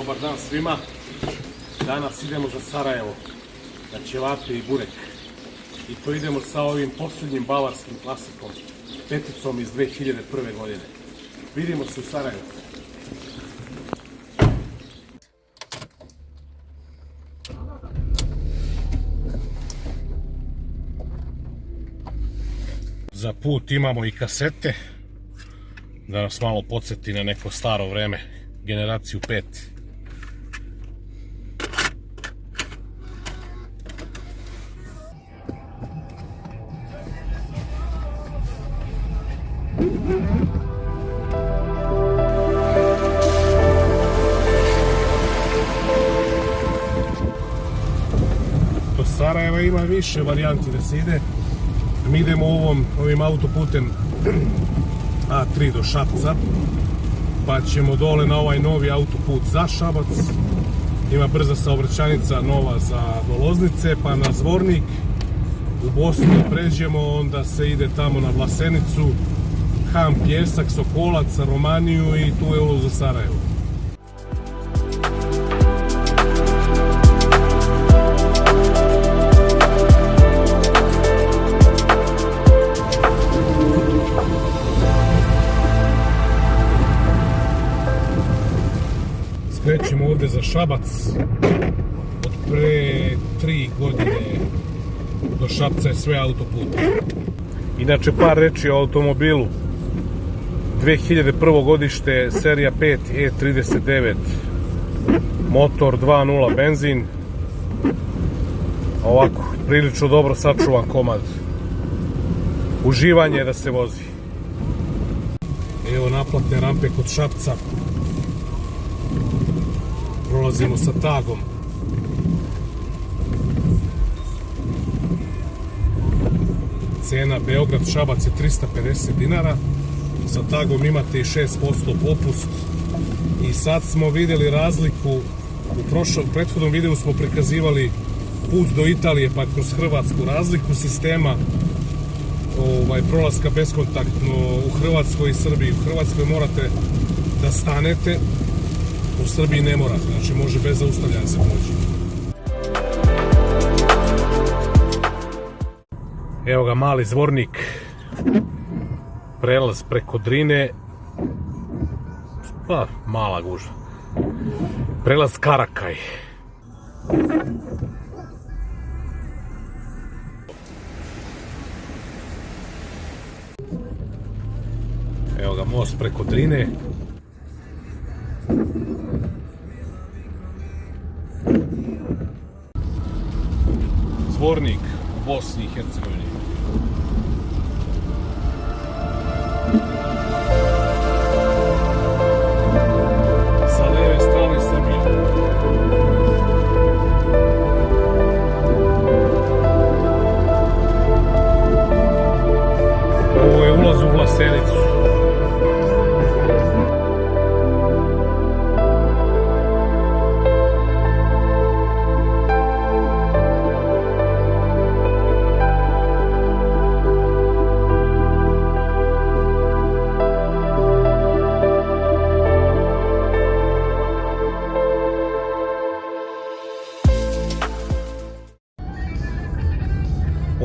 Dobar dan svima. Danas idemo za Sarajevo, na ćevape i burek. I to idemo sa ovim posljednjim bavarskim klasikom, peticom iz 2001. godine. Vidimo se u Sarajevu. Za put imamo i kasete, da nas malo podsjeti na neko staro vreme, generaciju 5. Do Sarajeva ima više varijanti da se ide. Mi idemo ovim autoputem A3 do Šapca, pa ćemo dole na ovaj novi autoput za Šabac. Ima brza saobraćajnica nova za do Loznice, pa na Zvornik, u Bosnu pređemo, onda se ide tamo na Vlasenicu, Han, Pjesak, Sokolac, Romaniju i tu je ulaz za Sarajevo. Krećemo ovdje za Šabac. Od pre 3 godine do Šapca je sve autoput. Inače, par reči o automobilu. 2001. godište, serija 5 E39, motor 2.0 benzin. Ovako, prilično dobro sačuvan komad. Uživanje je da se vozi. Evo naplatne rampe kod Šapca. Prolazimo sa tagom. Cena Beograd-Šabac je 350 dinara. Sa tagom imate i 6% popust. I sad smo vidjeli razliku. U prethodnom videu smo prikazivali put do Italije, pa kroz Hrvatsku, razliku sistema prolaska beskontaktno u Hrvatskoj i Srbiji. U Hrvatskoj morate da stanete, u Srbiji ne morate, znači može bez zaustavljanja se proći. Evo ga mali Zvornik, prelaz preko Drine, pa mala gužva, prelaz Karakaj. Evo ga most preko Drine. Zvornik u Bosni i Hercegovini. Sa lijeve strane Srbije. Ovo je ulaz u Vlasenicu.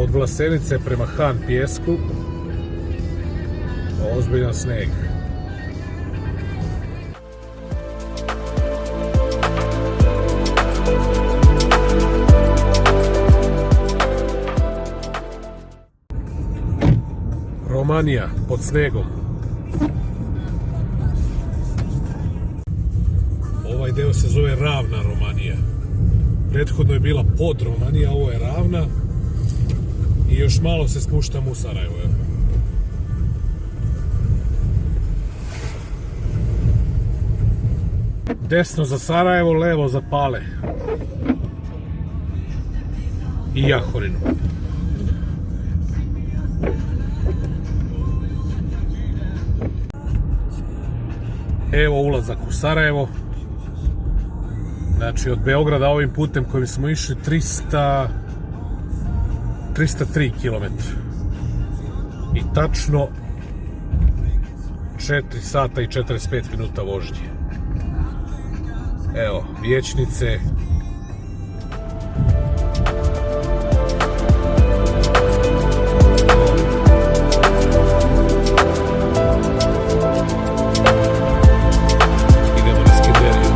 Od Vlasenice prema Han Pjesku ozbiljan sneg. Romanija pod snegom. Ovaj deo se zove ravna Romanija. Prethodno je bila pod Romanija, ovo je ravna. I još malo se spuštamo u Sarajevo. Desno za Sarajevo, levo za Pale i Jahorinu. Evo ulazak u Sarajevo. Znači od Beograda ovim putem kojim smo išli 303 km. I tačno 4 sata i 45 minuta vožnje. Evo, vijećnice. Idemo na Skenderiju.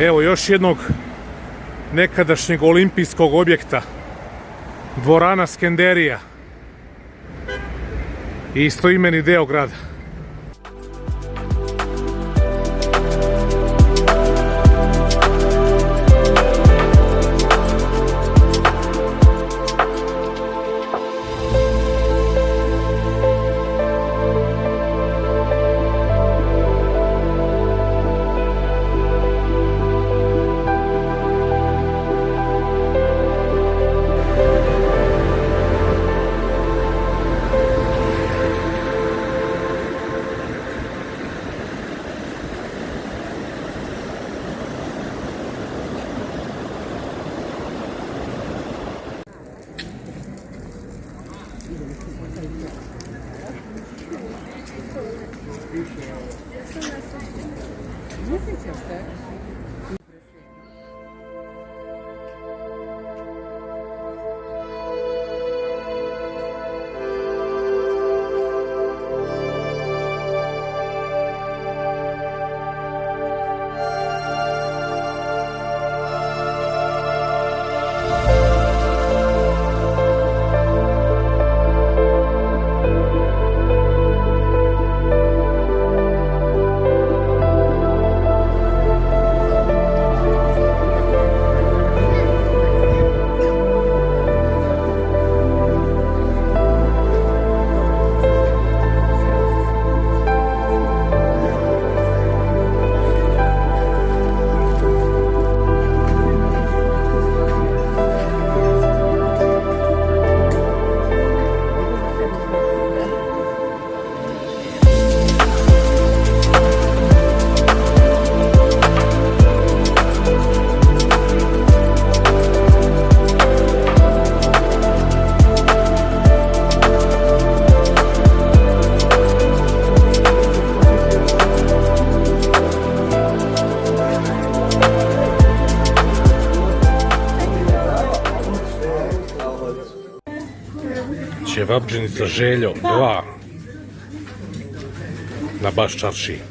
Evo još jednog nekadašnjeg olimpijskog objekta, dvorana Skenderija, istoimeni deo grada. Ćevabdžinica Željo 2 na Baš čaršiji.